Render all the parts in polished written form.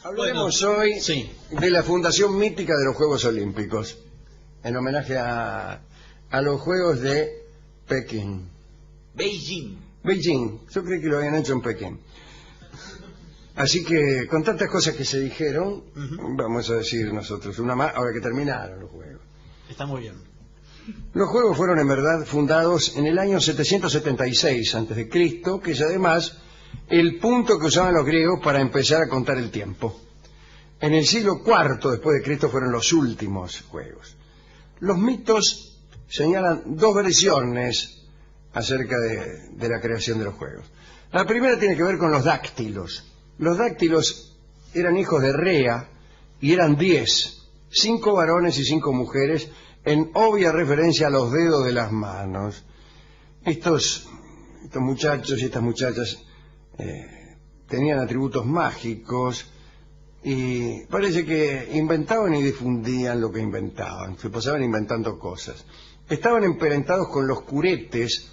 Hablaremos hoy de la fundación mítica de los Juegos Olímpicos, en homenaje a los Juegos de Pekín. Beijing. Yo creí que lo habían hecho en Pekín. Así que, con tantas cosas que se dijeron, vamos a decir nosotros una más, ahora que terminaron los Juegos. Está muy bien. Los Juegos fueron en verdad fundados en el año 776 a.C., que es además el punto que usaban los griegos para empezar a contar el tiempo. En el siglo IV después de Cristo fueron los últimos Juegos. Los mitos señalan dos versiones acerca de la creación de los Juegos. La primera tiene que ver con los dáctilos. Los dáctilos eran hijos de Rea y eran 10, 5 varones y 5 mujeres, en obvia referencia a los dedos de las manos. Estos muchachos y estas muchachas tenían atributos mágicos y parece que inventaban y difundían lo que inventaban, se pasaban inventando cosas. Estaban emparentados con los curetes,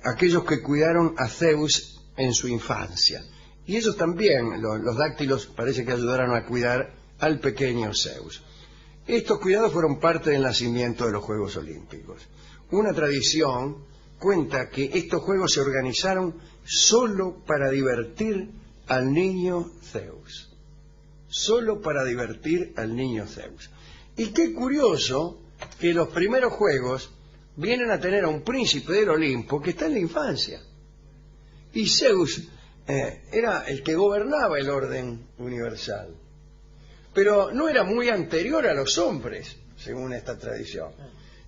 aquellos que cuidaron a Zeus en su infancia. Y ellos también, los dáctilos, parece que ayudaron a cuidar al pequeño Zeus. Estos cuidados fueron parte del nacimiento de los Juegos Olímpicos. Una tradición cuenta que estos Juegos se organizaron solo para divertir al niño Zeus. Solo para divertir al niño Zeus. Y qué curioso que los primeros Juegos vienen a tener a un príncipe del Olimpo que está en la infancia. Y Zeus era el que gobernaba el orden universal. Pero no era muy anterior a los hombres, según esta tradición,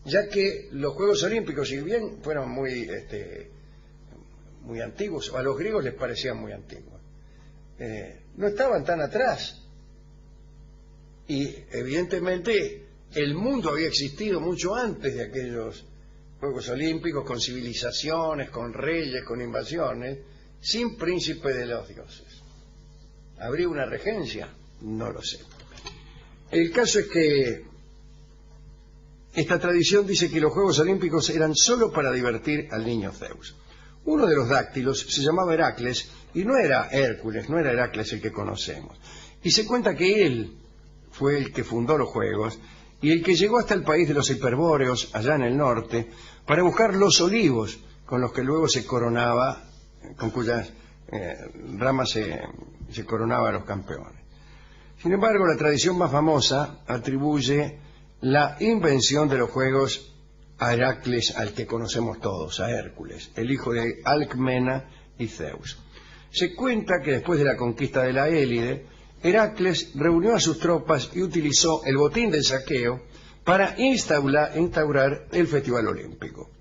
ya que los Juegos Olímpicos, si bien fueron muy antiguos, a los griegos les parecían muy antiguos, no estaban tan atrás. Y evidentemente el mundo había existido mucho antes de aquellos Juegos Olímpicos, con civilizaciones, con reyes, con invasiones, sin príncipe de los dioses. ¿Habría una regencia? No lo sé. El caso es que esta tradición dice que los Juegos Olímpicos eran solo para divertir al niño Zeus. Uno de los dáctilos se llamaba Heracles y no era Hércules, no era Heracles el que conocemos. Y se cuenta que él fue el que fundó los Juegos y el que llegó hasta el país de los hiperbóreos, allá en el norte, para buscar los olivos con los que luego se coronaba, con cuyas ramas se coronaba a los campeones. Sin embargo, la tradición más famosa atribuye la invención de los Juegos a Heracles, al que conocemos todos, a Hércules, el hijo de Alcmena y Zeus. Se cuenta que después de la conquista de la Élide, Heracles reunió a sus tropas y utilizó el botín del saqueo para instaurar el Festival Olímpico.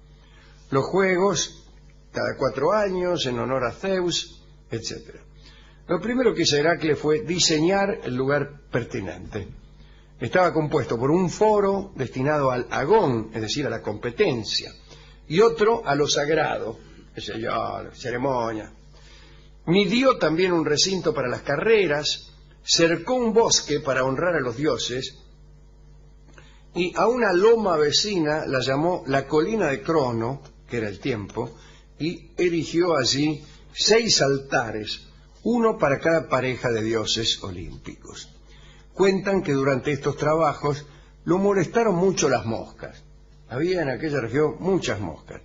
Los Juegos, cada 4 años, en honor a Zeus, etc. Lo primero que hizo Heracles fue diseñar el lugar pertinente. Estaba compuesto por un foro destinado al agón, es decir, a la competencia, y otro a lo sagrado, a la ceremonia. Midió también un recinto para las carreras, cercó un bosque para honrar a los dioses, y a una loma vecina la llamó la colina de Crono, que era el tiempo, y erigió allí 6 altares, uno para cada pareja de dioses olímpicos. Cuentan que durante estos trabajos lo molestaron mucho las moscas. Había en aquella región muchas moscas.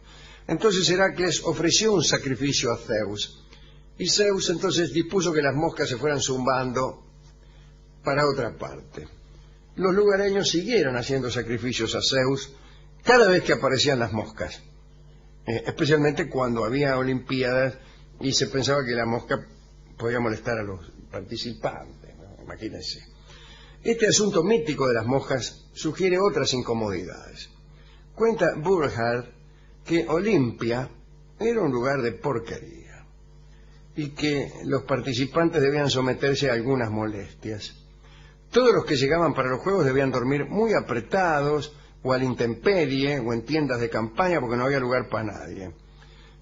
Entonces Heracles ofreció un sacrificio a Zeus, y Zeus entonces dispuso que las moscas se fueran zumbando para otra parte. Los lugareños siguieron haciendo sacrificios a Zeus cada vez que aparecían las moscas, especialmente cuando había olimpiadas y se pensaba que la mosca podía molestar a los participantes, ¿no? Imagínense. Este asunto mítico de las moscas sugiere otras incomodidades. Cuenta Burckhardt que Olimpia era un lugar de porquería y que los participantes debían someterse a algunas molestias. Todos los que llegaban para los Juegos debían dormir muy apretados o a la intemperie o en tiendas de campaña porque no había lugar para nadie.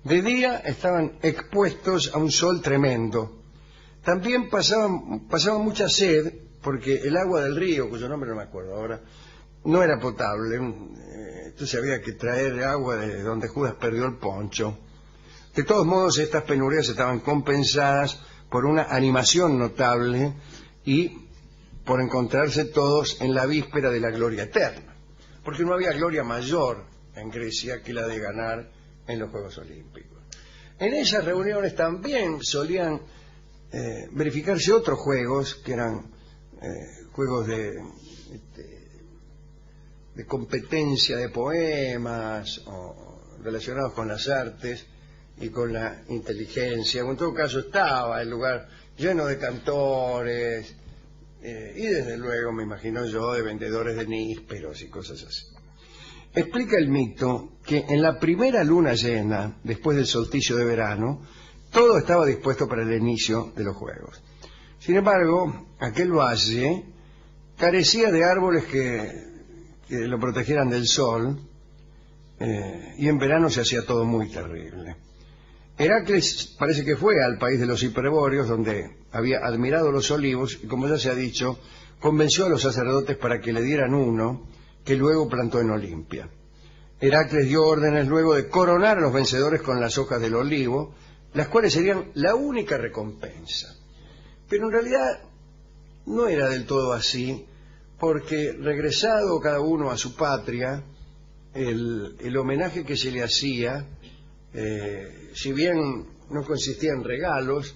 De día estaban expuestos a un sol tremendo. También pasaban mucha sed porque el agua del río, cuyo nombre no me acuerdo ahora, no era potable. Entonces había que traer agua de donde Judas perdió el poncho. De todos modos, estas penurias estaban compensadas por una animación notable y por encontrarse todos en la víspera de la gloria eterna, porque no había gloria mayor en Grecia que la de ganar en los Juegos Olímpicos. En esas reuniones también solían verificarse otros juegos que eran juegos de competencia de poemas o relacionados con las artes y con la inteligencia. En todo caso estaba el lugar lleno de cantores y desde luego, me imagino yo, de vendedores de nísperos y cosas así. Explica el mito que en la primera luna llena, después del solsticio de verano, todo estaba dispuesto para el inicio de los juegos. Sin embargo, aquel valle carecía de árboles que lo protegieran del sol, y en verano se hacía todo muy terrible. Heracles parece que fue al país de los hiperbóreos, donde había admirado los olivos, y como ya se ha dicho, convenció a los sacerdotes para que le dieran uno, que luego plantó en Olimpia. Heracles dio órdenes luego de coronar a los vencedores con las hojas del olivo, las cuales serían la única recompensa. Pero en realidad no era del todo así, porque regresado cada uno a su patria, el homenaje que se le hacía, si bien no consistía en regalos,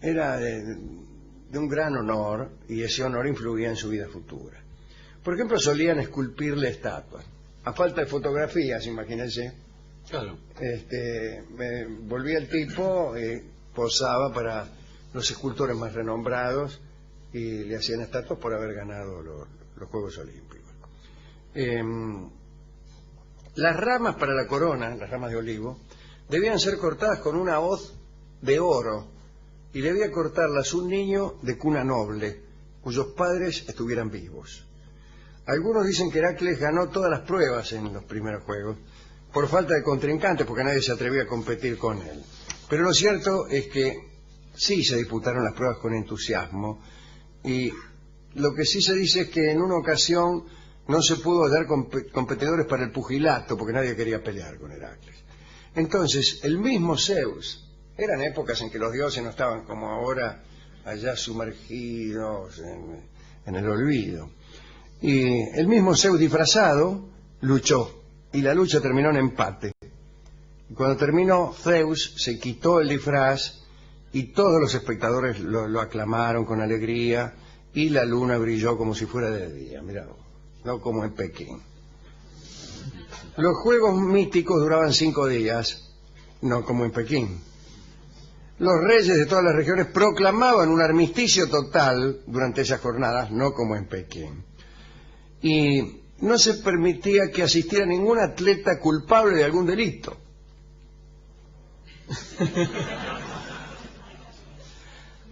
era de un gran honor, y ese honor influía en su vida futura. Por ejemplo, solían esculpirle estatuas. A falta de fotografías, imagínense. Claro. Volvía el tipo, posaba para los escultores más renombrados y le hacían estatuas por haber ganado los Juegos Olímpicos. Las ramas para la corona, las ramas de olivo, debían ser cortadas con una hoz de oro, y debía cortarlas un niño de cuna noble, cuyos padres estuvieran vivos. Algunos dicen que Heracles ganó todas las pruebas en los primeros juegos, por falta de contrincantes, porque nadie se atrevía a competir con él. Pero lo cierto es que sí se disputaron las pruebas con entusiasmo, y lo que sí se dice es que en una ocasión no se pudo hallar competidores para el pugilato, porque nadie quería pelear con Heracles. Entonces, el mismo Zeus, eran épocas en que los dioses no estaban como ahora allá sumergidos en el olvido, y el mismo Zeus disfrazado luchó, y la lucha terminó en empate. Y cuando terminó, Zeus se quitó el disfraz y todos los espectadores lo aclamaron con alegría, y la luna brilló como si fuera de día, mirá, no como en Pekín. Los juegos míticos duraban 5 días, no como en Pekín. Los reyes de todas las regiones proclamaban un armisticio total durante esas jornadas, no como en Pekín. Y no se permitía que asistiera ningún atleta culpable de algún delito.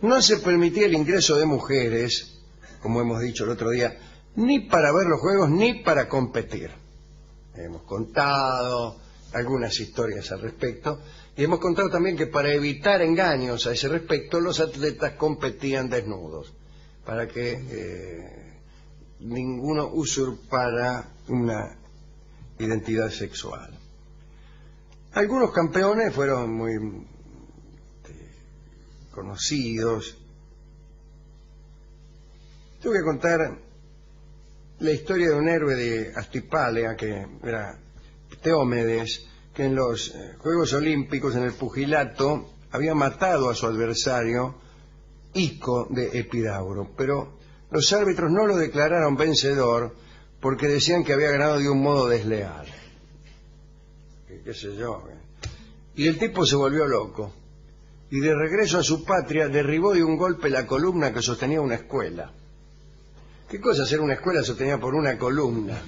No se permitía el ingreso de mujeres, como hemos dicho el otro día, ni para ver los juegos ni para competir. Hemos contado algunas historias al respecto, y hemos contado también que para evitar engaños a ese respecto, los atletas competían desnudos, para que ninguno usurpara una identidad sexual. Algunos campeones fueron muy conocidos. Tengo que contar la historia de un héroe de Astipalea, que era Teómedes, que en los Juegos Olímpicos, en el pugilato, había matado a su adversario Ico de Epidauro, pero los árbitros no lo declararon vencedor porque decían que había ganado de un modo desleal. ¿Qué sé yo? Y el tipo se volvió loco, y de regreso a su patria derribó de un golpe la columna que sostenía una escuela. ¿Qué cosa hacer una escuela sostenida por una columna?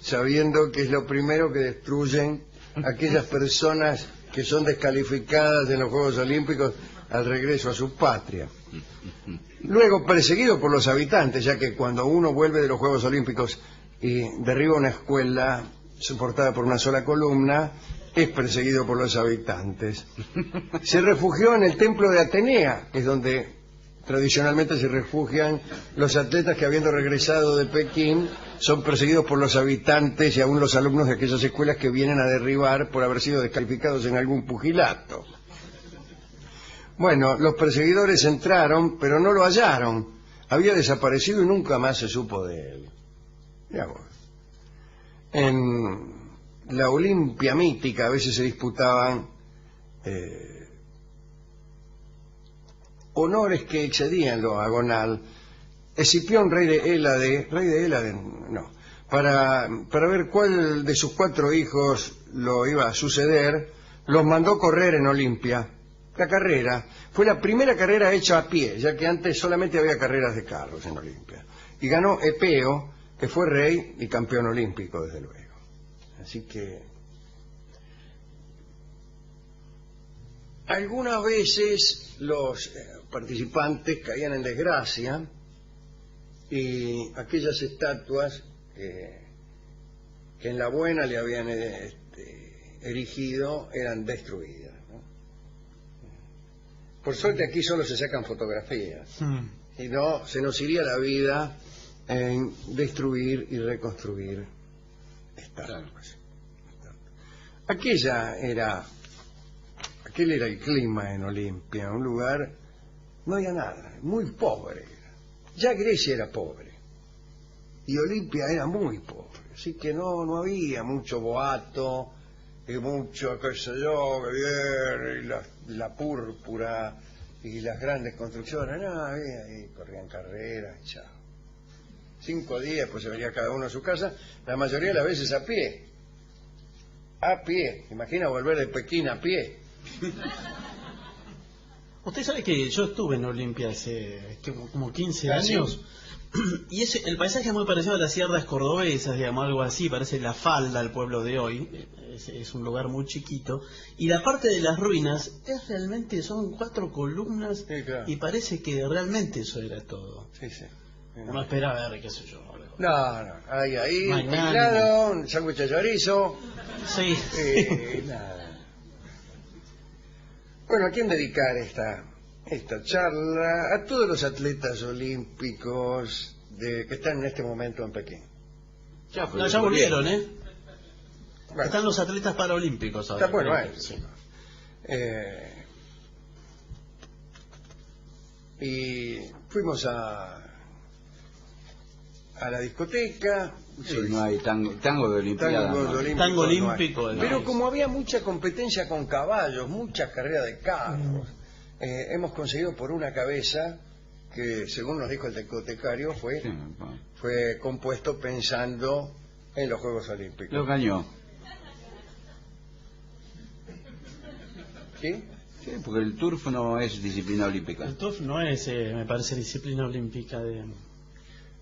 Sabiendo que es lo primero que destruyen aquellas personas que son descalificadas en los Juegos Olímpicos al regreso a su patria. Luego, perseguido por los habitantes, ya que cuando uno vuelve de los Juegos Olímpicos y derriba una escuela soportada por una sola columna, es perseguido por los habitantes. Se refugió en el templo de Atenea, que es donde tradicionalmente se refugian los atletas que, habiendo regresado de Pekín, son perseguidos por los habitantes y aún los alumnos de aquellas escuelas que vienen a derribar por haber sido descalificados en algún pugilato. Bueno, los perseguidores entraron, pero no lo hallaron. Había desaparecido y nunca más se supo de él. Mirá vos. En la Olimpia mítica a veces se disputaban honores que excedían lo agonal. Escipión, rey de Élade, no, para ver cuál de sus 4 hijos lo iba a suceder, los mandó correr en Olimpia. La carrera fue la primera carrera hecha a pie, ya que antes solamente había carreras de carros en Olimpia. Y ganó Epeo, que fue rey y campeón olímpico, desde luego. Así que algunas veces los participantes caían en desgracia y aquellas estatuas que en la buena le habían erigido eran destruidas, ¿no? Por suerte aquí solo se sacan fotografías, y no se nos iría la vida en destruir y reconstruir estatuas. Aquel era el clima en Olimpia, un lugar, no había nada, muy pobre. Ya Grecia era pobre y Olimpia era muy pobre, así que no había mucho boato y mucho, qué sé yo, y la púrpura y las grandes construcciones. No, había ahí, corrían carreras, chao. 5 días, pues se venía cada uno a su casa, la mayoría de las veces a pie. A pie, imagina volver de Pekín a pie. Usted sabe que yo estuve en Olimpia hace como 15 años, y el paisaje es muy parecido a las sierras cordobesas, digamos, algo así, parece La Falda, el pueblo de hoy, es un lugar muy chiquito, y la parte de las ruinas realmente son 4 columnas, sí, claro. Y parece que realmente eso era todo. Sí, sí. Uno espera a ver, qué sé yo. No, ahí, Magnánimo. helado, un sándwich de chorizo. Sí. Nada. Bueno, ¿a quién dedicar esta charla? A todos los atletas olímpicos que están en este momento en Pekín. Ya volvieron, ¿eh? Bueno, Están los atletas paralímpicos ahora. está bueno, Sí. Y fuimos a la discoteca. Sí, no hay tango de Olimpiada. Tango olímpico. No hay. Pero como había mucha competencia con caballos, muchas carreras de carros, hemos conseguido por una cabeza que, según nos dijo el discotecario, fue compuesto pensando en los Juegos Olímpicos. Lo cañó. ¿Sí? Sí, porque el turf no es disciplina olímpica. El turf no es, me parece, disciplina olímpica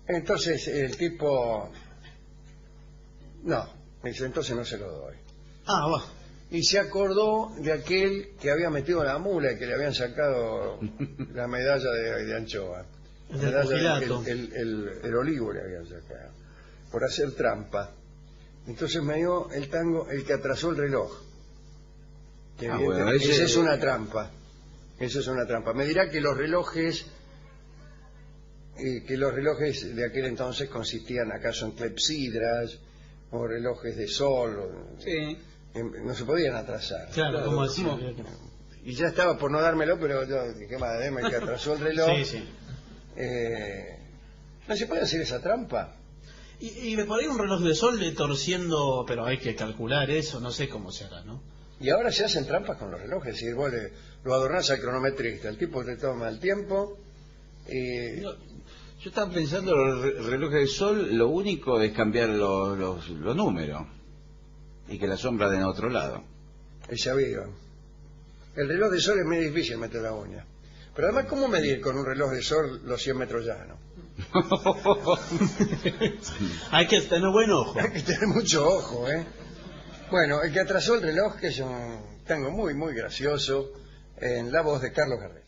Entonces el tipo... No, me dice, entonces no se lo doy. Va. Y se acordó de aquel que había metido la mula y que le habían sacado la medalla de anchoa. El del pugilato. El olivo le habían sacado por hacer trampa. Entonces me dio el tango El que atrasó el reloj. Que bueno, esa es una trampa. Eso es una trampa. Me dirá que los relojes de aquel entonces consistían acaso en clepsidras o relojes de sol. Sí. No se podían atrasar. Claro, como decía. Y ya estaba por no dármelo, pero yo dije, madre, el que atrasó el reloj. Sí. ¿No se puede hacer esa trampa? Y me por ahí un reloj de sol torciendo, pero hay que calcular eso, no sé cómo se hará, ¿no? Y ahora se hacen trampas con los relojes, es decir, vos lo adornás al cronometrista, el tipo te toma el tiempo y... Yo estaba pensando, los relojes de sol, lo único es cambiar los números y que la sombra den a otro lado. El llavero. El reloj de sol es muy difícil meter la uña. Pero además, ¿cómo medir con un reloj de sol los 100 metros llanos? Hay que tener buen ojo. Hay que tener mucho ojo, ¿eh? Bueno, El que atrasó el reloj, que es un tango muy, muy gracioso, en la voz de Carlos Gardel.